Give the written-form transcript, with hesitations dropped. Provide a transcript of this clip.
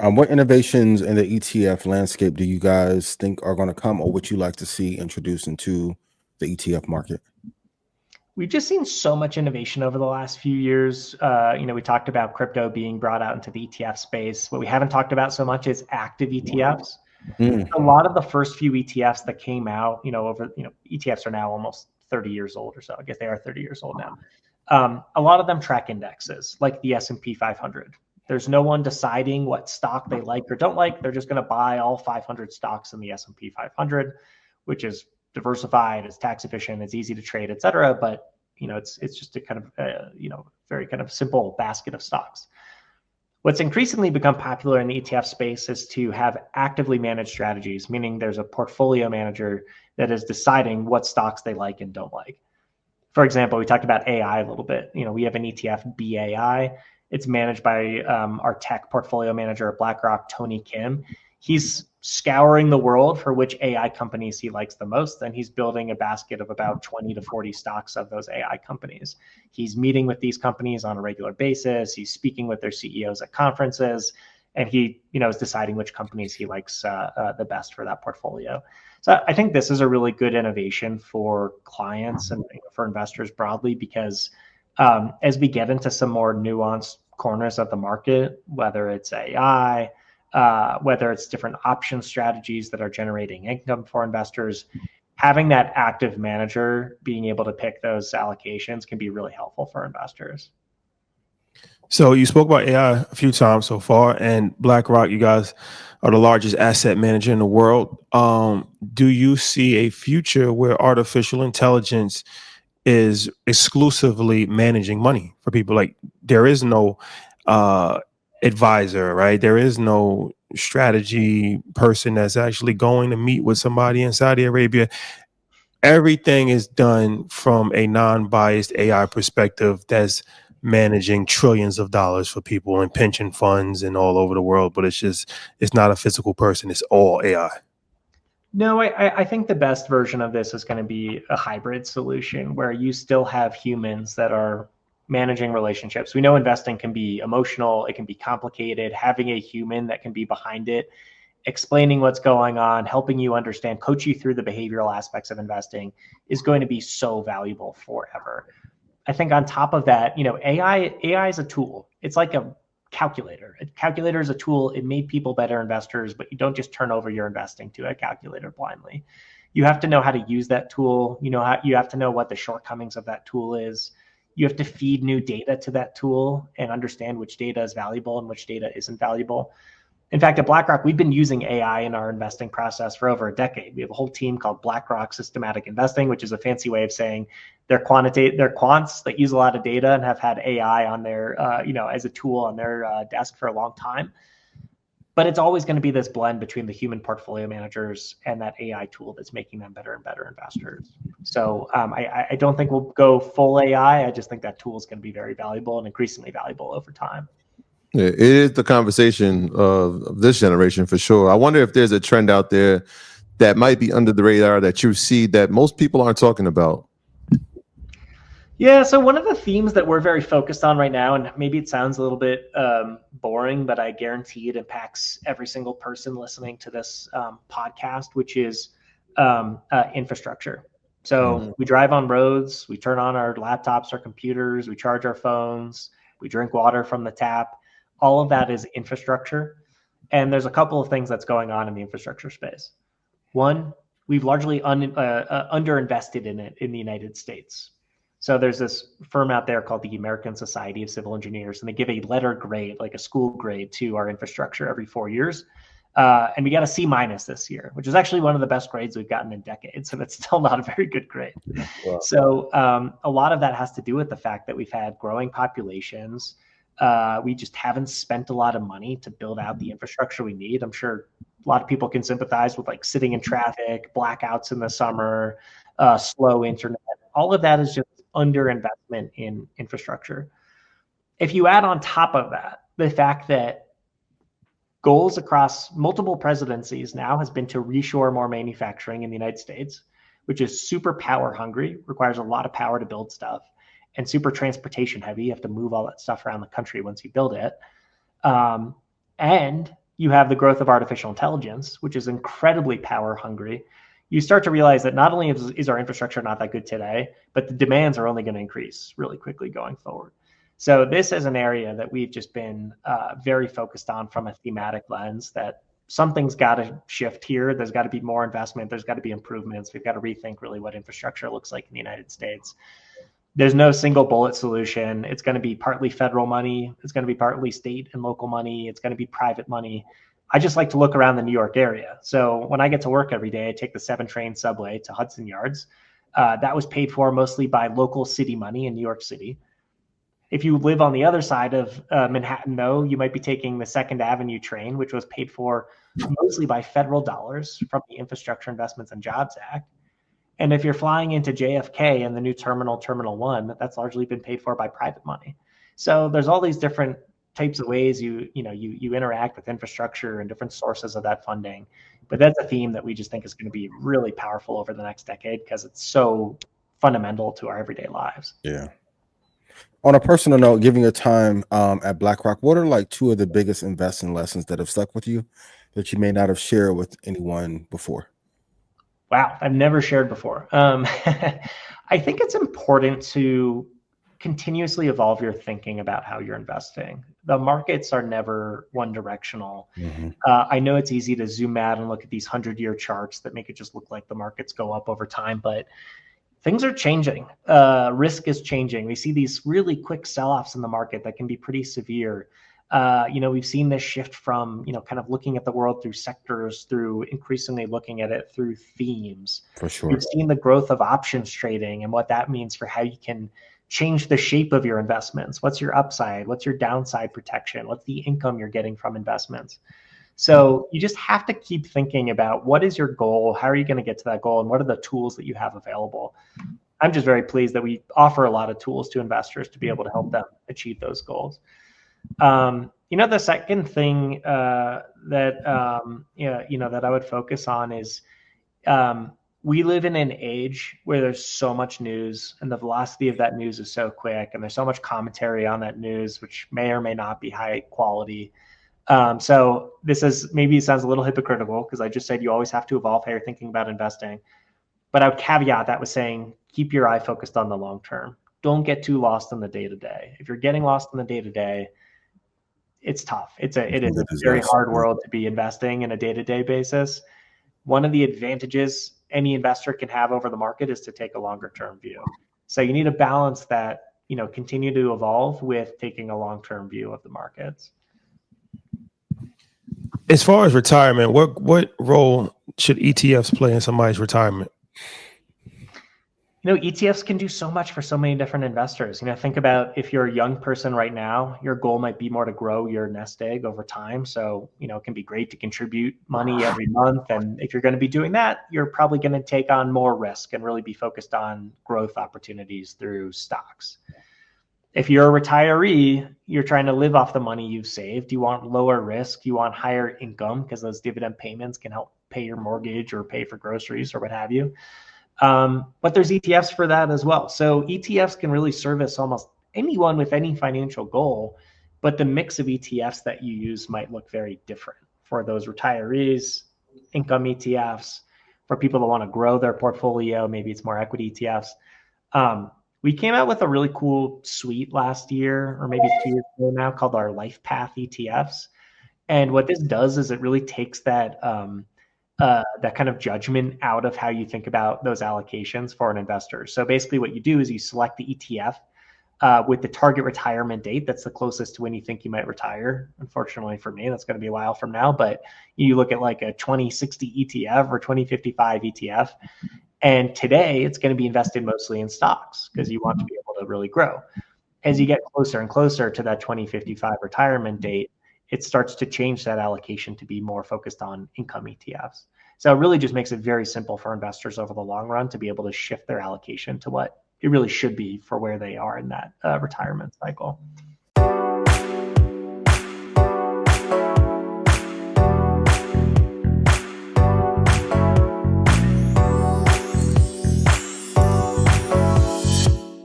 What innovations in the ETF landscape do you guys think are going to come, or would you like to see introduced into the ETF market? We've just seen so much innovation over the last few years. We talked about crypto being brought out into the ETF space. What we haven't talked about so much is active ETFs. Mm. A lot of the first few ETFs that came out, ETFs are now almost 30 years old or so. I guess they are 30 years old now. A lot of them track indexes like the S&P 500. There's no one deciding what stock they like or don't like. They're just going to buy all 500 stocks in the S&P 500, which is diversified, it's tax efficient, it's easy to trade, et cetera. But it's just a kind of very kind of simple basket of stocks. What's increasingly become popular in the ETF space is to have actively managed strategies, meaning there's a portfolio manager that is deciding what stocks they like and don't like. For example, we talked about AI a little bit. We have an ETF, BAI. It's managed by our tech portfolio manager at BlackRock, Tony Kim. He's scouring the world for which AI companies he likes the most, and he's building a basket of about 20 to 40 stocks of those AI companies. He's meeting with these companies on a regular basis. He's speaking with their CEOs at conferences, and he is deciding which companies he likes the best for that portfolio. So I think this is a really good innovation for clients and for investors broadly, because as we get into some more nuanced corners of the market, whether it's AI, whether it's different option strategies that are generating income for investors, having that active manager being able to pick those allocations can be really helpful for investors. So you spoke about AI a few times so far, and BlackRock, you guys are the largest asset manager in the world. Do you see a future where artificial intelligence is exclusively managing money for people? Like, there is no advisor, right? There is no strategy person that's actually going to meet with somebody in Saudi Arabia. Everything is done from a non-biased AI perspective that's managing trillions of dollars for people in pension funds and all over the world. But it's not a physical person. It's all AI. No, I think the best version of this is going to be a hybrid solution where you still have humans that are managing relationships. We know investing can be emotional, it can be complicated. Having a human that can be behind it, explaining what's going on, helping you understand, coach you through the behavioral aspects of investing is going to be so valuable forever. I think on top of that, AI is a tool. It's like a calculator. A calculator is a tool. It made people better investors, but you don't just turn over your investing to a calculator blindly. You have to know how to use that tool. You have to know what the shortcomings of that tool is. You have to feed new data to that tool and understand which data is valuable and which data isn't valuable. In fact, at BlackRock, we've been using AI in our investing process for over a decade. We have a whole team called BlackRock Systematic Investing, which is a fancy way of saying they're quants that use a lot of data and have had AI on their, as a tool on their desk for a long time. But it's always going to be this blend between the human portfolio managers and that AI tool that's making them better and better investors. So I don't think we'll go full AI. I just think that tool is going to be very valuable and increasingly valuable over time. Yeah, it is the conversation of this generation for sure. I wonder if there's a trend out there that might be under the radar that you see that most people aren't talking about. Yeah, so one of the themes that we're very focused on right now, and maybe it sounds a little bit boring, but I guarantee it impacts every single person listening to this podcast, which is infrastructure. So we drive on roads, we turn on our laptops, our computers, we charge our phones, we drink water from the tap. All of that is infrastructure. And there's a couple of things that's going on in the infrastructure space. One, we've largely underinvested in it in the United States. So there's this firm out there called the American Society of Civil Engineers, and they give a letter grade, like a school grade, to our infrastructure every 4 years. And we got a C- this year, which is actually one of the best grades we've gotten in decades. And it's still not a very good grade. Wow. So a lot of that has to do with the fact that we've had growing populations. We just haven't spent a lot of money to build out the infrastructure we need. I'm sure a lot of people can sympathize with like sitting in traffic, blackouts in the summer, slow internet. All of that is just underinvestment in infrastructure. If you add on top of that the fact that goals across multiple presidencies now has been to reshore more manufacturing in the United States, which is super power hungry, requires a lot of power to build stuff, and super transportation heavy. You have to move all that stuff around the country once you build it. And you have the growth of artificial intelligence, which is incredibly power hungry. You start to realize that not only is our infrastructure not that good today, but the demands are only going to increase really quickly going forward. So this is an area that we've just been very focused on from a thematic lens, that something's got to shift here. There's got to be more investment. There's got to be improvements. We've got to rethink really what infrastructure looks like in the United States. There's no single bullet solution. It's going to be partly federal money. It's going to be partly state and local money. It's going to be private money. I just like to look around the New York area. So when I get to work every day, I take the 7-train subway to Hudson Yards. That was paid for mostly by local city money in New York City. If you live on the other side of Manhattan, though, you might be taking the 2nd Avenue train, which was paid for mostly by federal dollars from the Infrastructure Investments and Jobs Act. And if you're flying into JFK and the new terminal, Terminal 1, that's largely been paid for by private money. So there's all these different types of ways you interact with infrastructure and different sources of that funding. But that's a theme that we just think is going to be really powerful over the next decade because it's so fundamental to our everyday lives. Yeah. On a personal note, given your time at BlackRock, what are like 2 of the biggest investing lessons that have stuck with you that you may not have shared with anyone before? Wow, I've never shared before. I think it's important to continuously evolve your thinking about how you're investing. The markets are never one directional. Mm-hmm. I know it's easy to zoom out and look at these 100-year charts that make it just look like the markets go up over time, but things are changing. Risk is changing. We see these really quick sell-offs in the market that can be pretty severe. We've seen this shift from, kind of looking at the world through sectors, through increasingly looking at it through themes. For sure. We've seen the growth of options trading and what that means for how you can change the shape of your investments. What's your upside? What's your downside protection? What's the income you're getting from investments? So you just have to keep thinking about what is your goal? How are you going to get to that goal? And what are the tools that you have available? I'm just very pleased that we offer a lot of tools to investors to be able to help them achieve those goals. The second thing that I would focus on is we live in an age where there's so much news and the velocity of that news is so quick, and there's so much commentary on that news, which may or may not be high quality. So this is, maybe it sounds a little hypocritical because I just said you always have to evolve how you're thinking about investing. But I would caveat that with saying, keep your eye focused on the long term. Don't get too lost in the day-to-day. If you're getting lost in the day-to-day, it's tough. It is a very hard world to be investing in a day-to-day basis. One of the advantages any investor can have over the market is to take a longer term view. So you need to balance that, continue to evolve with taking a long-term view of the markets. As far as retirement, what role should ETFs play in somebody's retirement? ETFs can do so much for so many different investors. Think about if you're a young person right now, your goal might be more to grow your nest egg over time. So, it can be great to contribute money every month. And if you're going to be doing that, you're probably going to take on more risk and really be focused on growth opportunities through stocks. If you're a retiree, you're trying to live off the money you've saved. You want lower risk. You want higher income because those dividend payments can help pay your mortgage or pay for groceries or what have you. But there's ETFs for that as well. So ETFs can really service almost anyone with any financial goal, but the mix of ETFs that you use might look very different for those retirees, income ETFs, for people that want to grow their portfolio. Maybe it's more equity ETFs. We came out with a really cool suite last year, or maybe 2 years ago now, called our Life Path ETFs. And what this does is it really takes that kind of judgment out of how you think about those allocations for an investor. So basically what you do is you select the ETF with the target retirement date. That's the closest to when you think you might retire. Unfortunately for me, that's going to be a while from now, but you look at like a 2060 ETF or 2055 ETF. And today it's going to be invested mostly in stocks because you want to be able to really grow. As you get closer and closer to that 2055 retirement date, it starts to change that allocation to be more focused on income ETFs. So it really just makes it very simple for investors over the long run to be able to shift their allocation to what it really should be for where they are in that retirement cycle.